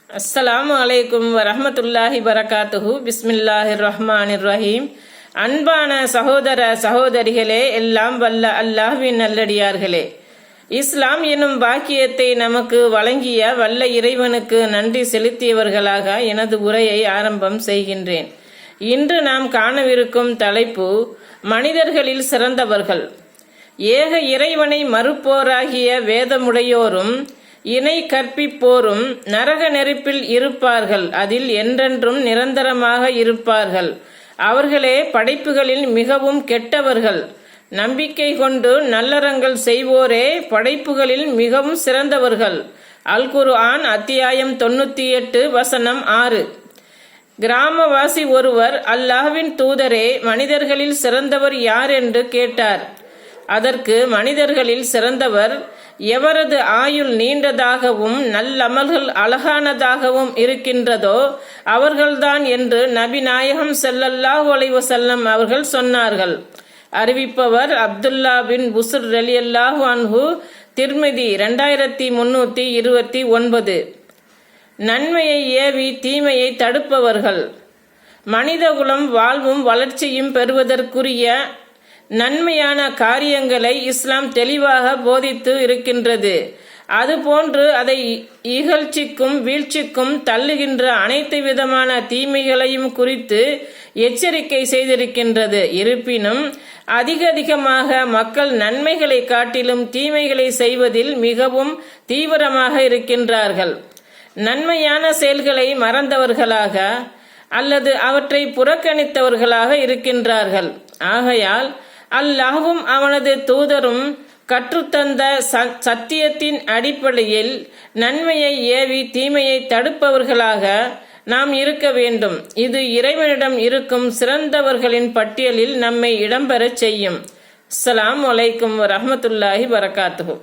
அஸ்ஸலாமு அலைக்கும் வரஹ்மத்துல்லாஹி வரகாத்துஹு. பிஸ்மில்லாஹிர் ரஹ்மானிர் ரஹீம். அன்பான சகோதர சகோதரிகளே, எல்லாம் வல்ல அல்லாஹ்வின் நல்லடியார்களே, இஸ்லாம் எனும் பாக்கியத்தை நமக்கு வழங்கிய வல்ல இறைவனுக்கு நன்றி செலுத்தியவர்களாக எனது உரையை ஆரம்பம் செய்கின்றேன். இன்று நாம் காணவிருக்கும் தலைப்பு மனிதர்களில் சிறந்தவர்கள். ஏக இறைவனை மறுப்போராகிய வேதமுடையோரும் இணை கற்பிப்போரும் நரக நெருப்பில் இருப்பார்கள், அதில் என்றென்றும் நிரந்தரமாக இருப்பார்கள். அவர்களே படைப்புகளில் மிகவும் கெட்டவர்கள். நம்பிக்கை கொண்டு நல்லறங்கள் செய்வோரே படைப்புகளில் மிகவும் சிறந்தவர்கள். அல் குர்ஆன் அத்தியாயம் 98 வசனம் 6. கிராமவாசி ஒருவர், அல்லாஹ்வின் தூதரே, மனிதர்களில் சிறந்தவர் யார் என்று கேட்டார். அதற்கு, மனிதர்களில் சிறந்தவர் எவரது ஆயுள் நீண்டதாகவும் நல்லமல்கள் அழகானதாகவும் இருக்கின்றதோ அவர்கள்தான் என்று நபி நாயகம் ஸல்லல்லாஹு அலைஹி வஸல்லம் அவர்கள் சொன்னார்கள். அறிவிப்பவர் அப்துல்லா பின் புஸ்ர் ரலியல்லாஹு அன்ஹு, திர்மிதி 2329. நன்மையை ஏவி தீமையை தடுப்பவர்கள். மனிதகுலம் வாழ்வும் வளர்ச்சியும் பெறுவதற்குரிய நன்மையான காரியங்களை இஸ்லாம் தெளிவாக போதித்து இருக்கின்றது. அதுபோன்று அதை இகழ்ச்சிக்கும் வீழ்ச்சிக்கும் தள்ளுகின்ற அனைத்து விதமான தீமைகளையும் குறித்து எச்சரிக்கை செய்திருக்கின்றது. இருப்பினும் அதிகமாக மக்கள் நன்மைகளை காட்டிலும் தீமைகளை செய்வதில் மிகவும் தீவிரமாக இருக்கின்றார்கள். நன்மையான செயல்களை மறந்தவர்களாக அல்லது அவற்றை புறக்கணித்தவர்களாக இருக்கின்றார்கள். ஆகையால் அல்லாஹ்வும் அவனது தூதரும் கற்றுத்தந்த சத்தியத்தின் அடிப்படையில் நன்மையை ஏவி தீமையை தடுப்பவர்களாக நாம் இருக்க வேண்டும். இது இறைவனிடம் இருக்கும் சிறந்தவர்களின் பட்டியலில் நம்மை இடம்பெறச் செய்யும். அஸ்ஸலாமு அலைக்கும் வரஹ்மத்துல்லாஹி வரகாத்துஹு.